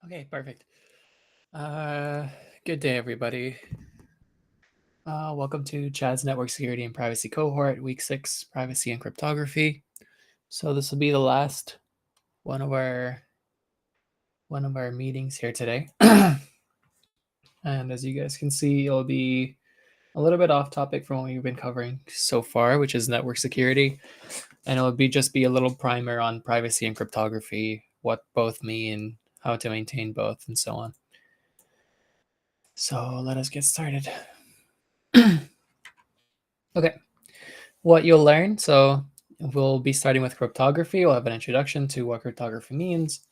Okay, perfect. Good day, everybody. Welcome to CHADS Network Security and Privacy Cohort, Week 6, Privacy and Cryptography. So this will be the last one of our meetings here today. And as you guys can see, it'll be a little bit off topic from what we've been covering so far, which is network security. And it'll just be a little primer on privacy and cryptography, what both mean, how to maintain both, and so on. So let us get started. Okay, what you'll learn. So we'll be starting with cryptography. We'll have an introduction to what cryptography means.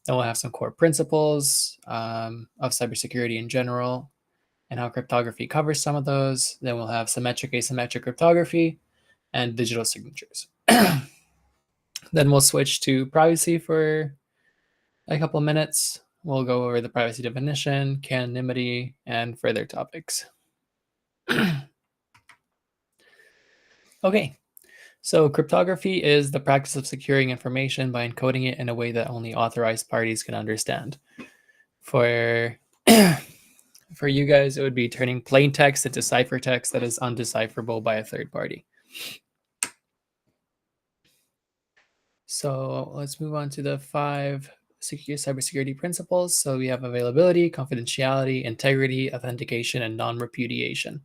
Then we'll have some core principles of cybersecurity in general and how cryptography covers some of those. Then we'll have symmetric, asymmetric cryptography and digital signatures. Then we'll switch to privacy for a couple minutes. We'll go over the privacy definition, anonymity, and further topics. Okay, so cryptography is the practice of securing information by encoding it in a way that only authorized parties can understand. For for you guys, it would be turning plain text into ciphertext that is undecipherable by a third party. So let's move on to the 5 cybersecurity principles. So we have availability, confidentiality, integrity, authentication, and non-repudiation.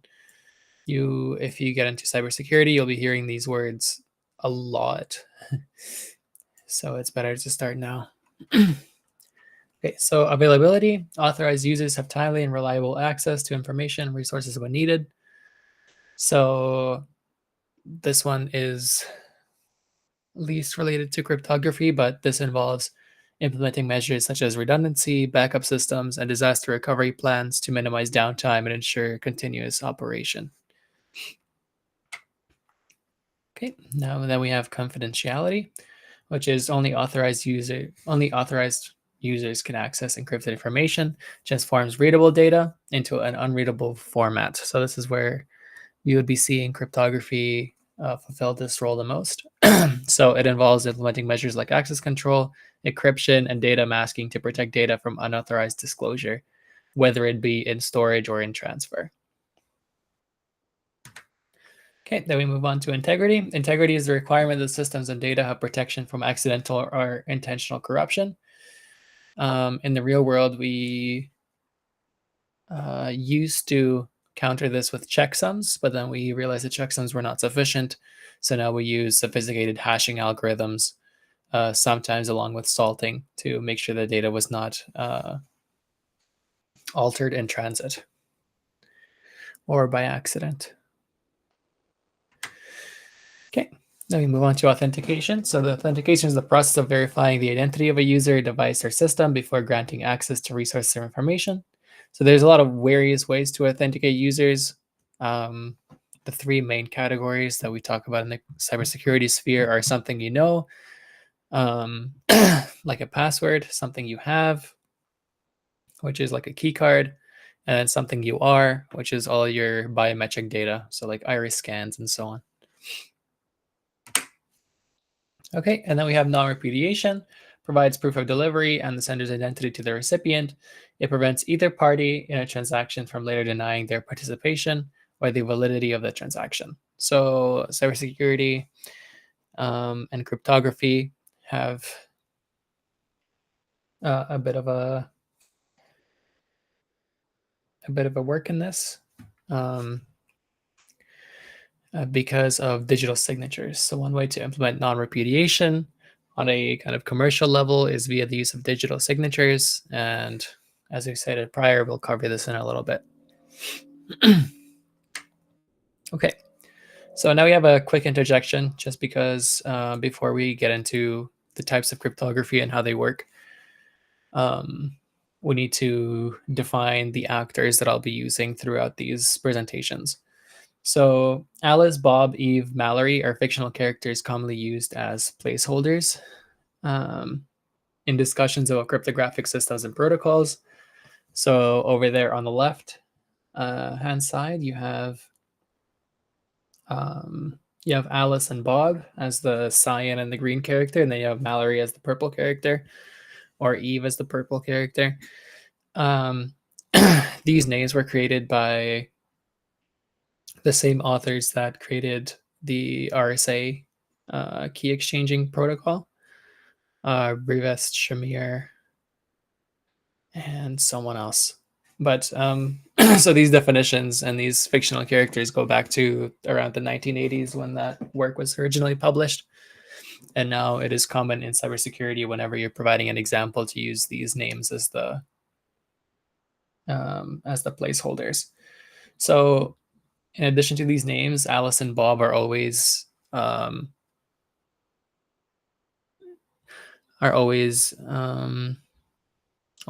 If you get into cybersecurity, you'll be hearing these words a lot. So it's better to start now. Okay, so availability. Authorized users have timely and reliable access to information and resources when needed. So this one is least related to cryptography, but this involves implementing measures such as redundancy, backup systems, and disaster recovery plans to minimize downtime and ensure continuous operation. Okay, now then we have confidentiality, which is only authorized users can access encrypted information, transforms readable data into an unreadable format. So this is where you would be seeing cryptography fulfill this role the most. So it involves implementing measures like access control, encryption, and data masking to protect data from unauthorized disclosure, whether it be in storage or in transfer. Okay, then we move on to integrity. Integrity is the requirement that systems and data have protection from accidental or intentional corruption. In the real world, we used to counter this with checksums, but then we realized the checksums were not sufficient. So now we use sophisticated hashing algorithms, sometimes along with salting, to make sure the data was not altered in transit or by accident. Okay, then we move on to authentication. So the authentication is the process of verifying the identity of a user, device, or system before granting access to resources or information. So there's a lot of various ways to authenticate users. The 3 main categories that we talk about in the cybersecurity sphere are something you know, like a password, something you have, which is like a key card, and then something you are, which is all your biometric data, so like iris scans and so on. Okay, and then we have non-repudiation, provides proof of delivery and the sender's identity to the recipient. It prevents either party in a transaction from later denying their participation or the validity of the transaction. So cybersecurity and cryptography have a bit of a work in this because of digital signatures. So one way to implement non-repudiation on a kind of commercial level is via the use of digital signatures. And as we stated prior, we'll cover this in a little bit. Okay, so now we have a quick interjection just because before we get into the types of cryptography and how they work, we need to define the actors that I'll be using throughout these presentations. So Alice, Bob, Eve, Mallory are fictional characters commonly used as placeholders in discussions about cryptographic systems and protocols. So over there on the left hand side, you have Alice and Bob as the cyan and the green character, and then you have Mallory as the purple character. or Eve as the purple character. Um, these names were created by the same authors that created the RSA key exchanging protocol, Rivest, Shamir, and someone else. But so these definitions and these fictional characters go back to around the 1980s when that work was originally published. And now it is common in cybersecurity whenever you're providing an example to use these names as the placeholders. So in addition to these names, Alice and Bob are always I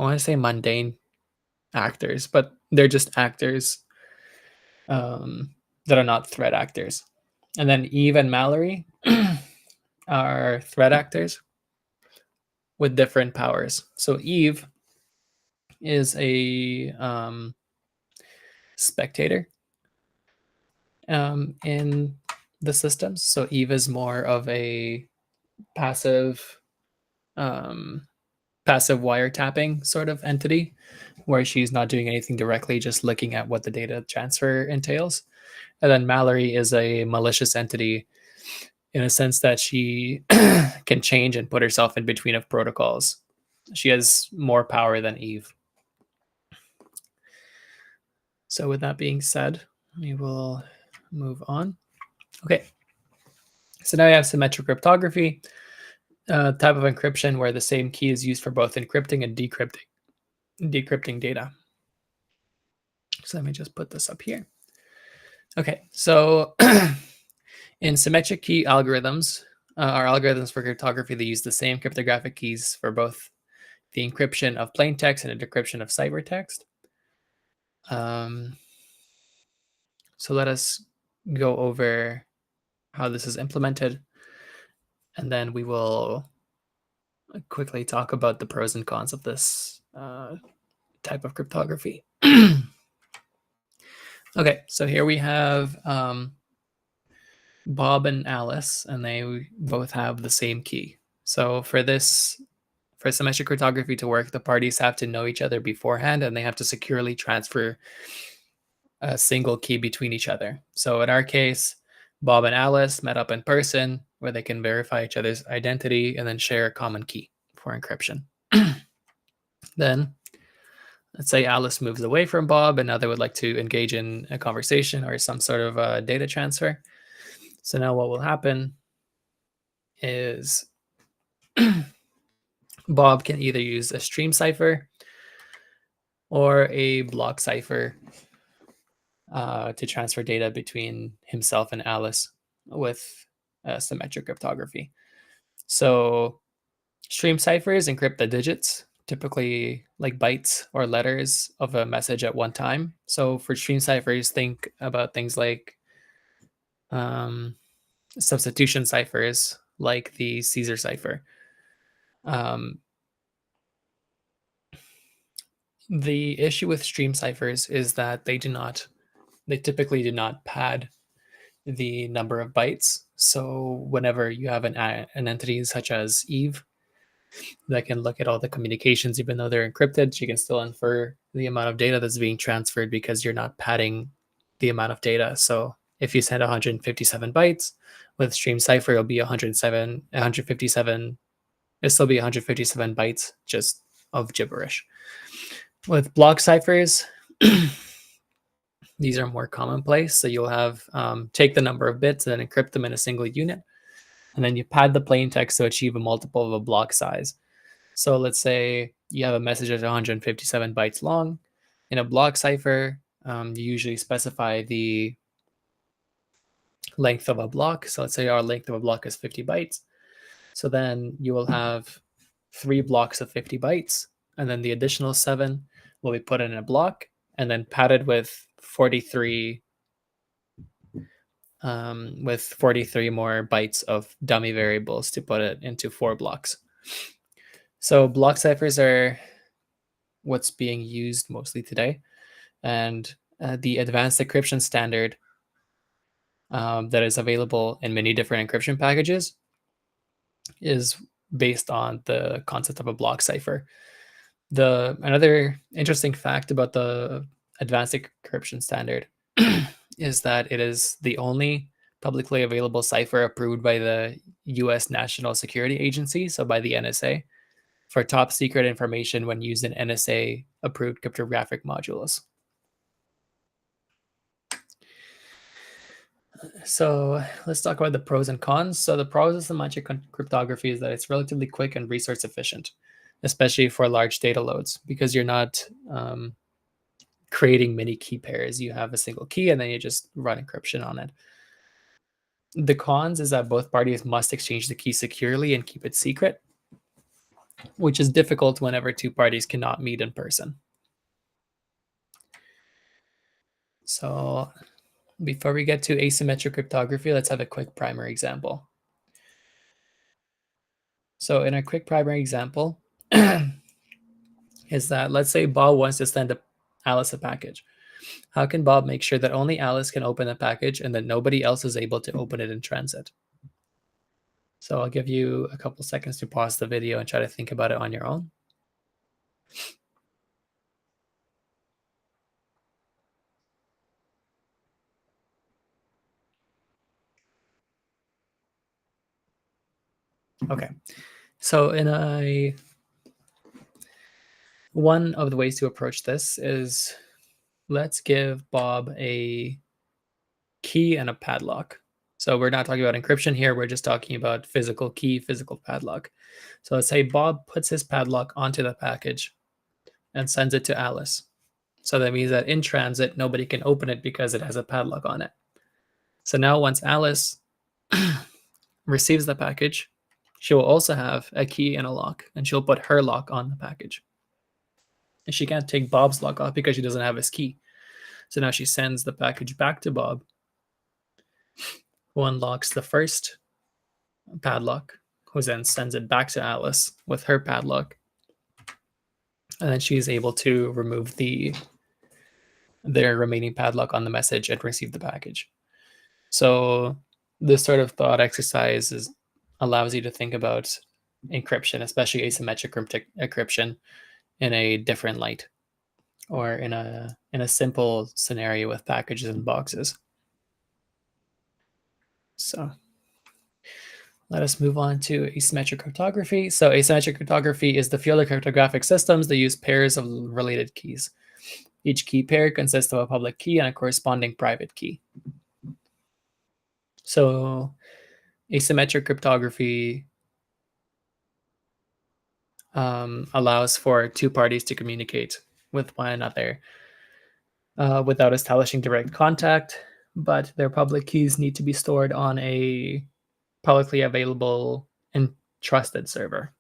want to say mundane actors, but they're just actors that are not threat actors. And then Eve and Mallory are threat actors with different powers. So Eve is a spectator in the systems. So Eve is more of a passive passive wiretapping sort of entity where she's not doing anything directly, just looking at what the data transfer entails. And then Mallory is a malicious entity in a sense that she can change and put herself in between of protocols. She has more power than Eve. So with that being said, we will move on. Okay. So now we have symmetric cryptography, type of encryption where the same key is used for both encrypting and decrypting data. So let me just put this up here. Okay, so in symmetric key algorithms, our algorithms for cryptography, they use the same cryptographic keys for both the encryption of plain text and the decryption of ciphertext. So let us go over how this is implemented, and then we will quickly talk about the pros and cons of this type of cryptography. Okay, so here we have Bob and Alice, and they both have the same key. So for symmetric cryptography to work, the parties have to know each other beforehand, and they have to securely transfer a single key between each other. So in our case, Bob and Alice met up in person where they can verify each other's identity and then share a common key for encryption. Then let's say Alice moves away from Bob and now they would like to engage in a conversation or some sort of data transfer. So now what will happen is Bob can either use a stream cipher or a block cipher to transfer data between himself and Alice with symmetric cryptography. So stream ciphers encrypt the digits, typically like bytes or letters of a message at one time. So for stream ciphers, think about things like substitution ciphers, like the Caesar cipher. The issue with stream ciphers is that they typically do not pad the number of bytes. So whenever you have an entity such as Eve that can look at all the communications, even though they're encrypted, she can still infer the amount of data that's being transferred because you're not padding the amount of data. So if you send 157 bytes with stream cipher, it'll be 157. It'll still be 157 bytes just of gibberish. With block ciphers, these are more commonplace. So you'll have take the number of bits and then encrypt them in a single unit. And then you pad the plain text to achieve a multiple of a block size. So let's say you have a message that's 157 bytes long. In a block cipher, you usually specify the length of a block. So let's say our length of a block is 50 bytes. So then you will have 3 blocks of 50 bytes. And then the additional 7 will be put in a block and then padded with 43 more bytes of dummy variables to put it into 4 blocks. So block ciphers are what's being used mostly today. And the advanced encryption standard that is available in many different encryption packages is based on the concept of a block cipher. Another interesting fact about the advanced encryption standard is that it is the only publicly available cipher approved by the US National Security Agency, so by the NSA, for top secret information when used in NSA approved cryptographic modules. So let's talk about the pros and cons. So the pros of semantic cryptography is that it's relatively quick and resource efficient, especially for large data loads, because you're not creating many key pairs. You have a single key and then you just run encryption on it. The cons is that both parties must exchange the key securely and keep it secret, which is difficult whenever two parties cannot meet in person. So before we get to asymmetric cryptography, let's have a quick primary example. So in a quick primary example, is that let's say Bob wants to send Alice a package. How can Bob make sure that only Alice can open the package and that nobody else is able to open it in transit? So I'll give you a couple seconds to pause the video and try to think about it on your own. Okay, so one of the ways to approach this is let's give Bob a key and a padlock. So we're not talking about encryption here. We're just talking about physical key, physical padlock. So let's say Bob puts his padlock onto the package and sends it to Alice. So that means that in transit, nobody can open it because it has a padlock on it. So now once Alice receives the package, she will also have a key and a lock, and she'll put her lock on the package. And she can't take Bob's lock off because she doesn't have his key. So now she sends the package back to Bob, who unlocks the first padlock, who then sends it back to Alice with her padlock. And then she's able to remove their remaining padlock on the message and receive the package. So this sort of thought exercise allows you to think about encryption, especially asymmetric encryption, in a different light, or in a simple scenario with packages and boxes. So let us move on to asymmetric cryptography. So asymmetric cryptography is the field of cryptographic systems that use pairs of related keys. Each key pair consists of a public key and a corresponding private key. So asymmetric cryptography allows for two parties to communicate with one another without establishing direct contact, but their public keys need to be stored on a publicly available and trusted server.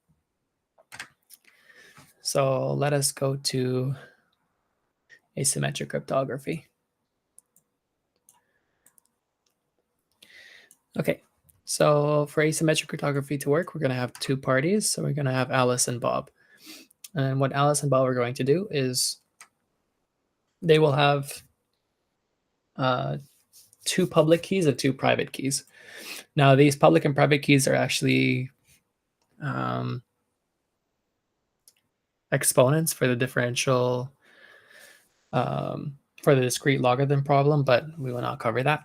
So let us go to asymmetric cryptography. Okay, so for asymmetric cryptography to work, we're going to have two parties. So we're going to have Alice and Bob. And what Alice and Bob are going to do is they will have two public keys and two private keys. Now, these public and private keys are actually exponents for the differential, for the discrete logarithm problem, but we will not cover that.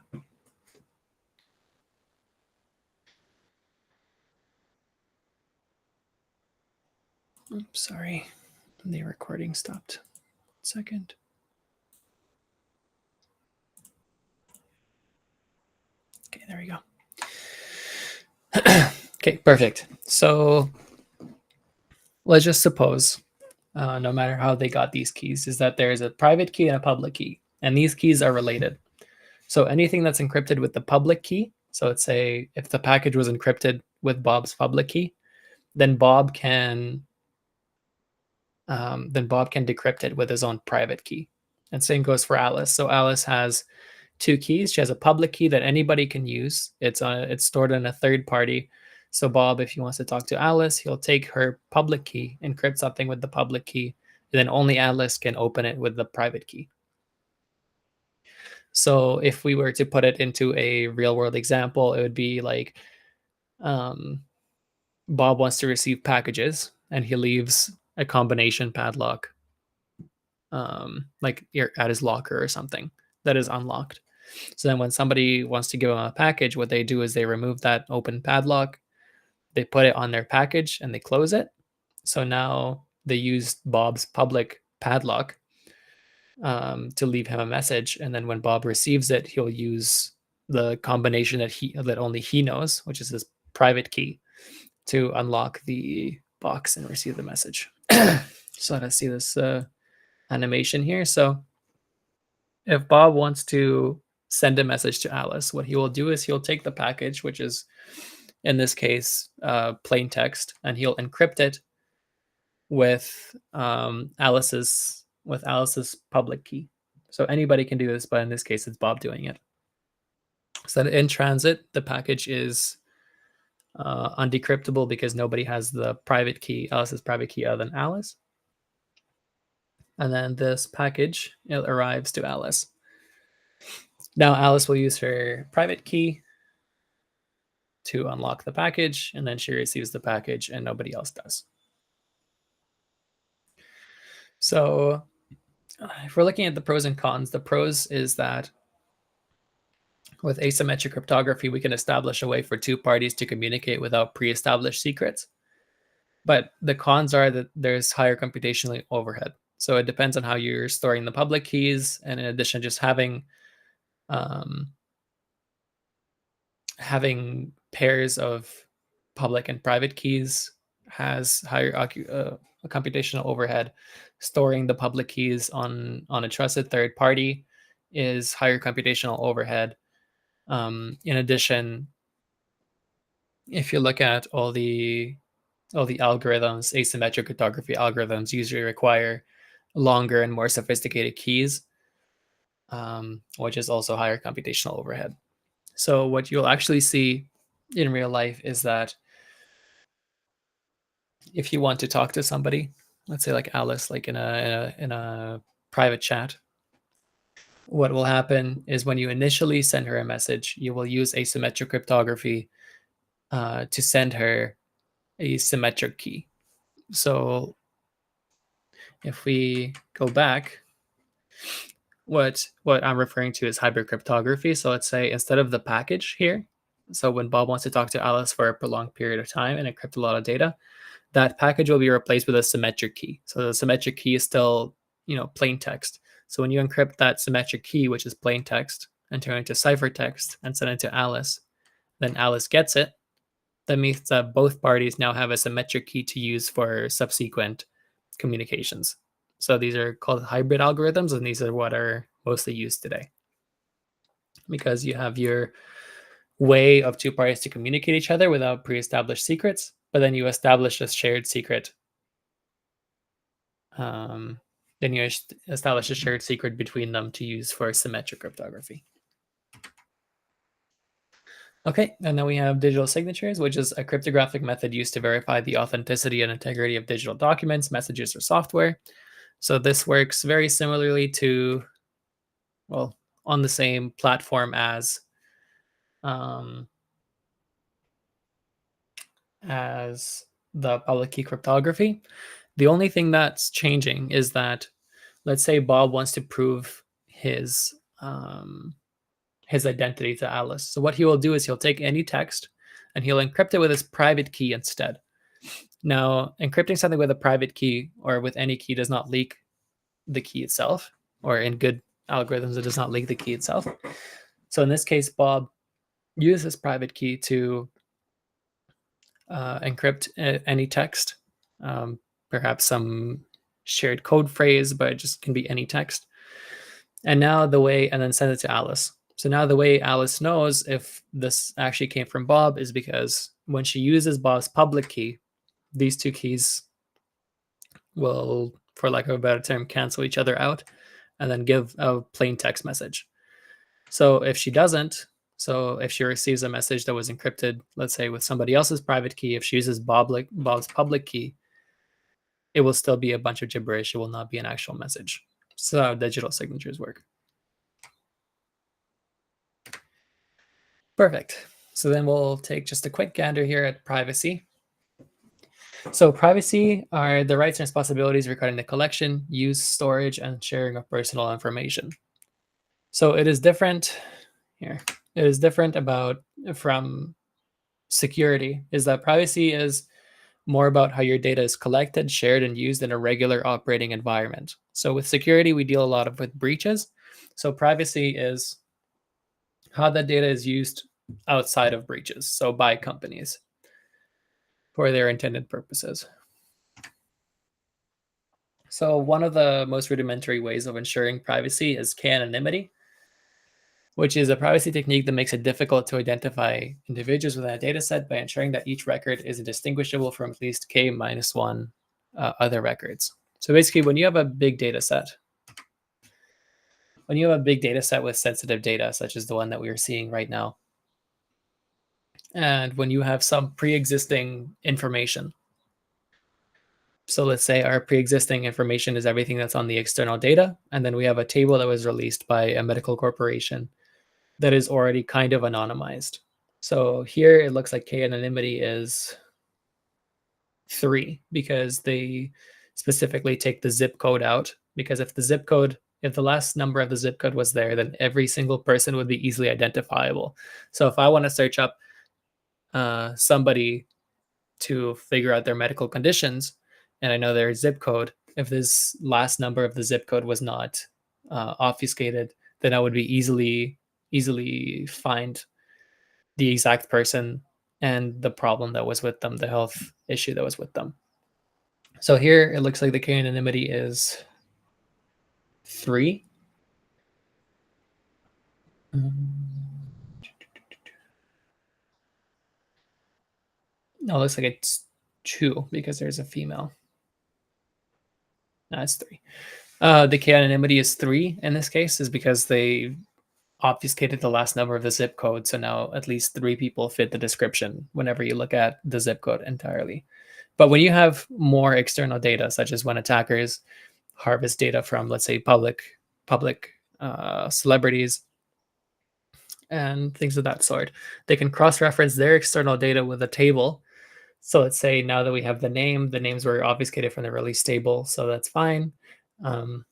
Oops, sorry, the recording stopped. 1 second. Okay, there we go. Okay, perfect. So let's just suppose, no matter how they got these keys, is that there is a private key and a public key, and these keys are related. So anything that's encrypted with the public key, so let's say if the package was encrypted with Bob's public key, then Bob can decrypt it with his own private key. And same goes for Alice. So Alice has two keys. She has a public key that anybody can use. It's stored in a third party. So Bob, if he wants to talk to Alice, he'll take her public key, encrypt something with the public key, and then only Alice can open it with the private key. So if we were to put it into a real world example, it would be like, Bob wants to receive packages, and he leaves a combination padlock, like at his locker or something that is unlocked. So then when somebody wants to give him a package, what they do is they remove that open padlock, they put it on their package, and they close it. So now they use Bob's public padlock to leave him a message, and then when Bob receives it, he'll use the combination that only he knows, which is his private key, to unlock the box and receive the message. So let's see this animation here. So if Bob wants to send a message to Alice, what he will do is he'll take the package, which is in this case plain text, and he'll encrypt it with Alice's public key. So anybody can do this, but in this case, it's Bob doing it. So that in transit, the package is undecryptable because nobody has the private key, Alice's private key, other than Alice. And then this package, it arrives to Alice. Now Alice will use her private key to unlock the package, and then she receives the package, and nobody else does. So if we're looking at the pros and cons, the pros is that with asymmetric cryptography, we can establish a way for two parties to communicate without pre-established secrets. But the cons are that there's higher computational overhead. So it depends on how you're storing the public keys, and in addition, just having pairs of public and private keys has higher computational overhead. Storing the public keys on a trusted third party is higher computational overhead. In addition, if you look at all the algorithms, asymmetric cryptography algorithms usually require longer and more sophisticated keys, which is also higher computational overhead. So what you'll actually see in real life is that if you want to talk to somebody, let's say like Alice, like in a private chat, what will happen is when you initially send her a message, you will use asymmetric cryptography to send her a symmetric key. So if we go back, what I'm referring to is hybrid cryptography. So let's say instead of the package here, so when Bob wants to talk to Alice for a prolonged period of time and encrypt a lot of data, that package will be replaced with a symmetric key. So the symmetric key is still, plain text. So when you encrypt that symmetric key, which is plain text, and turn it into ciphertext and send it to Alice, then Alice gets it. That means that both parties now have a symmetric key to use for subsequent communications. So these are called hybrid algorithms, and these are what are mostly used today. Because you have your way of two parties to communicate each other without pre-established secrets, but then you establish a shared secret. Then you establish a shared secret between them to use for symmetric cryptography. Okay, and then we have digital signatures, which is a cryptographic method used to verify the authenticity and integrity of digital documents, messages, or software. So this works very similarly to, well, on the same platform as the public key cryptography. The only thing that's changing is that, let's say Bob wants to prove his identity to Alice. So what he will do is he'll take any text and he'll encrypt it with his private key instead. Now, encrypting something with a private key or with any key does not leak the key itself, or in good algorithms, it does not leak the key itself. So in this case, Bob uses his private key to encrypt any text, perhaps some shared code phrase, but it just can be any text. And then send it to Alice. So now the way Alice knows if this actually came from Bob is because when she uses Bob's public key, these two keys will, for lack of a better term, cancel each other out and then give a plain text message. So if she doesn't, so if she receives a message that was encrypted, let's say with somebody else's private key, if she uses Bob's public key, it will still be a bunch of gibberish. It will not be an actual message. So how digital signatures work. Perfect. So then we'll take just a quick gander here at privacy. So privacy are the rights and responsibilities regarding the collection, use, storage, and sharing of personal information. So it is different here. It is different about from security is that privacy is more about how your data is collected, shared, and used in a regular operating environment. So with security, we deal a lot with breaches. So privacy is how that data is used outside of breaches, so by companies for their intended purposes. So one of the most rudimentary ways of ensuring privacy is k-anonymity, which is a privacy technique that makes it difficult to identify individuals within a data set by ensuring that each record is indistinguishable from at least k minus one other records. So basically, when you have a big data set, with sensitive data, such as the one that we are seeing right now, and when you have some pre-existing information, so let's say our pre-existing information is everything that's on the external data, and then we have a table that was released by a medical corporation that is already kind of anonymized. So here it looks like k-anonymity is 3 because they specifically take the zip code out, because if the last number of the zip code was there, then every single person would be easily identifiable. So if I want to search up somebody to figure out their medical conditions and I know their zip code, if this last number of the zip code was not obfuscated, then I would be easily find the exact person and the problem that was with them, the health issue that was with them. So here it looks like the k-anonymity is 3. No, it looks like it's 2 because there's a female. No, it's 3. The k-anonymity is 3 in this case is because they obfuscated the last number of the zip code. So now at least 3 people fit the description whenever you look at the zip code entirely. But when you have more external data, such as when attackers harvest data from, let's say, public celebrities and things of that sort, they can cross-reference their external data with a table. So let's say now that we have the names were obfuscated from the release table, so that's fine.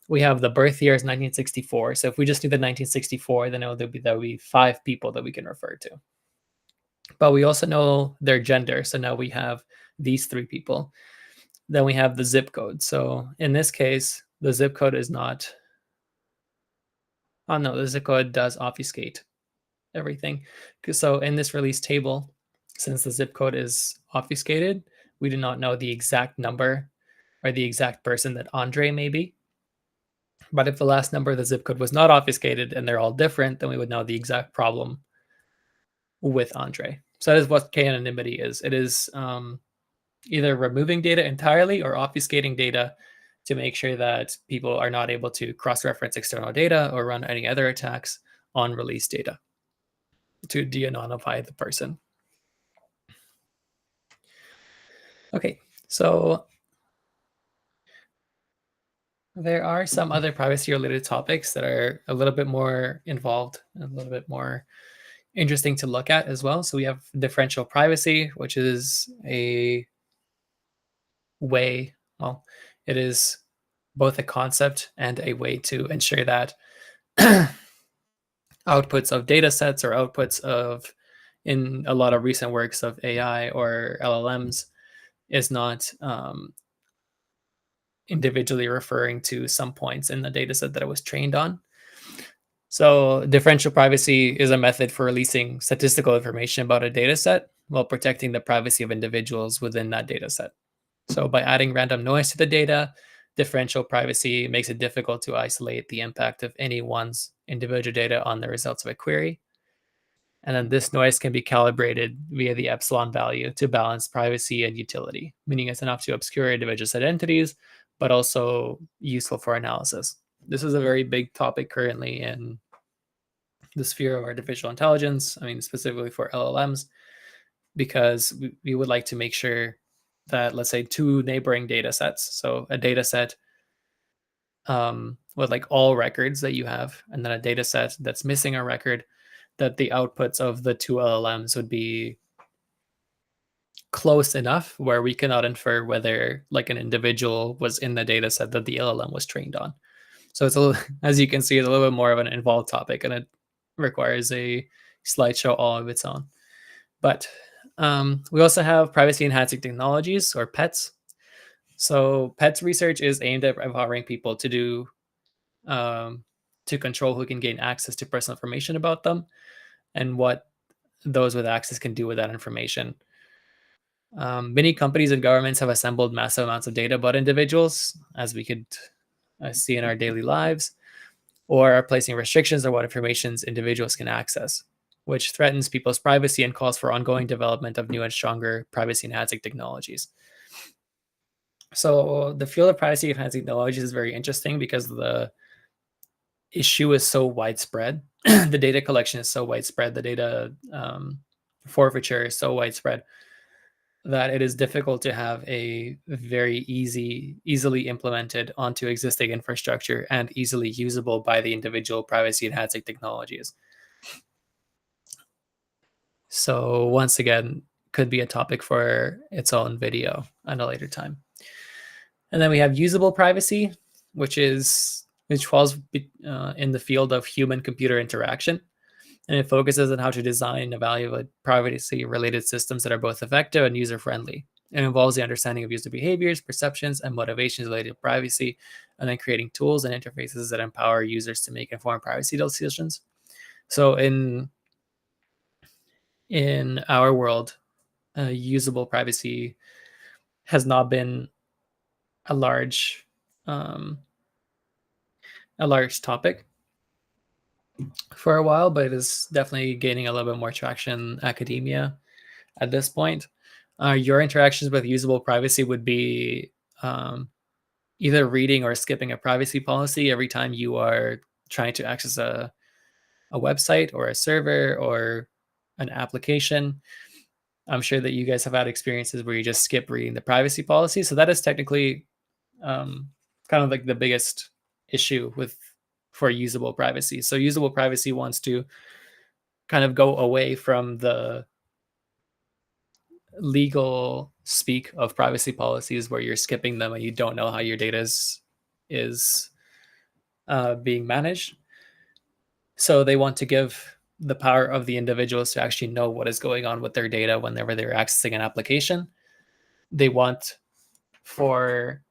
We have the birth year is 1964. So if we just do the 1964, then there would be 5 people that we can refer to. But we also know their gender. So now we have these 3 people. Then we have the zip code. So in this case, the zip code is not. Oh no, the zip code does obfuscate everything. So in this release table, since the zip code is obfuscated, we do not know the exact number or the exact person that Andre may be. But if the last number of the zip code was not obfuscated and they're all different, then we would know the exact problem with Andre. So that is what k-anonymity is. It is either removing data entirely or obfuscating data to make sure that people are not able to cross-reference external data or run any other attacks on release data to de-anonymize the person. Okay, so there are some other privacy-related topics that are a little bit more involved and a little bit more interesting to look at as well. So we have differential privacy, which is a way, well, it is both a concept and a way to ensure that outputs of data sets or outputs of, in a lot of recent works of AI or LLMs, is not individually referring to some points in the data set that it was trained on. So differential privacy is a method for releasing statistical information about a data set while protecting the privacy of individuals within that data set. So by adding random noise to the data, differential privacy makes it difficult to isolate the impact of any one's individual data on the results of a query. And then this noise can be calibrated via the epsilon value to balance privacy and utility, meaning it's enough to obscure individuals' identities, but also useful for analysis. This is a very big topic currently in the sphere of artificial intelligence, I mean, specifically for LLMs, because we would like to make sure that, let's say, 2 neighboring data sets, so a data set with like all records that you have, and then a data set that's missing a record, that the outputs of the 2 LLMs would be close enough where we cannot infer whether like an individual was in the data set that the LLM was trained on. So it's a little, as you can see, it's a little bit more of an involved topic, and it requires a slideshow all of its own. But we also have privacy enhancing technologies, or PETs. So PETs research is aimed at empowering people to do to control who can gain access to personal information about them and what those with access can do with that information. Many companies and governments have assembled massive amounts of data about individuals, as we could see in our daily lives, or are placing restrictions on what information individuals can access, which threatens people's privacy and calls for ongoing development of new and stronger privacy enhancing technologies. So the field of privacy enhancing technologies is very interesting because the issue is so widespread. The data collection is so widespread. The data forfeiture is so widespread that it is difficult to have a very easily implemented onto existing infrastructure and easily usable by the individual privacy enhancing technologies. So once again, could be a topic for its own video at a later time. And then we have usable privacy, which falls in the field of human-computer interaction, and it focuses on how to design and evaluate privacy-related systems that are both effective and user-friendly. It involves the understanding of user behaviors, perceptions, and motivations related to privacy, and then creating tools and interfaces that empower users to make informed privacy decisions. So in our world, usable privacy has not been a large topic for a while, but it is definitely gaining a little bit more traction in academia at this point. Your interactions with usable privacy would be either reading or skipping a privacy policy every time you are trying to access a website or a server or an application. I'm sure that you guys have had experiences where you just skip reading the privacy policy. So that is technically kind of like the biggest issue for usable privacy. So usable privacy wants to kind of go away from the legal speak of privacy policies where you're skipping them and you don't know how your data is being managed. So they want to give the power of the individuals to actually know what is going on with their data whenever they're accessing an application. They want for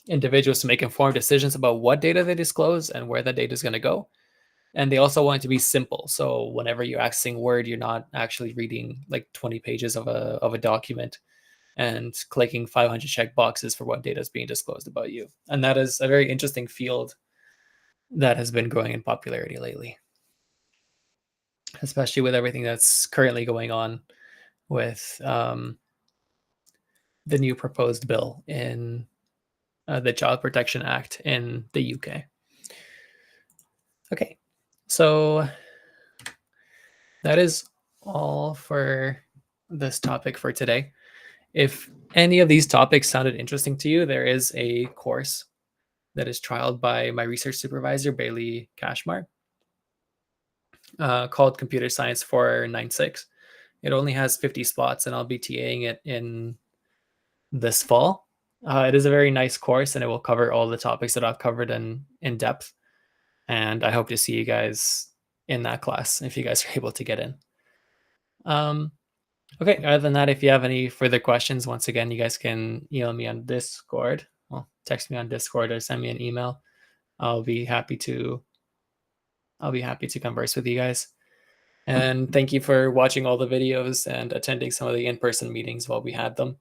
individuals to make informed decisions about what data they disclose and where the data is going to go. And they also want it to be simple. So whenever you're accessing Word, you're not actually reading like 20 pages of a document and clicking 500 check boxes for what data is being disclosed about you. And that is a very interesting field that has been growing in popularity lately, especially with everything that's currently going on with the new proposed bill in the Child Protection Act in the UK. Okay, so that is all for this topic for today. If any of these topics sounded interesting to you, there is a course that is trialed by my research supervisor, Bailey Cashmar, called Computer Science 496. It only has 50 spots, and I'll be TAing it in this fall. It is a very nice course, and it will cover all the topics that I've covered in depth. And I hope to see you guys in that class if you guys are able to get in. Okay, other than that, if you have any further questions, once again, you guys can email me on Discord. Well, text me on Discord or send me an email. I'll be happy to converse with you guys. And thank you for watching all the videos and attending some of the in-person meetings while we had them.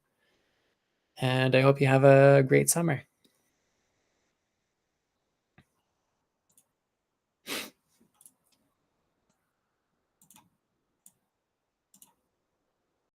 And I hope you have a great summer.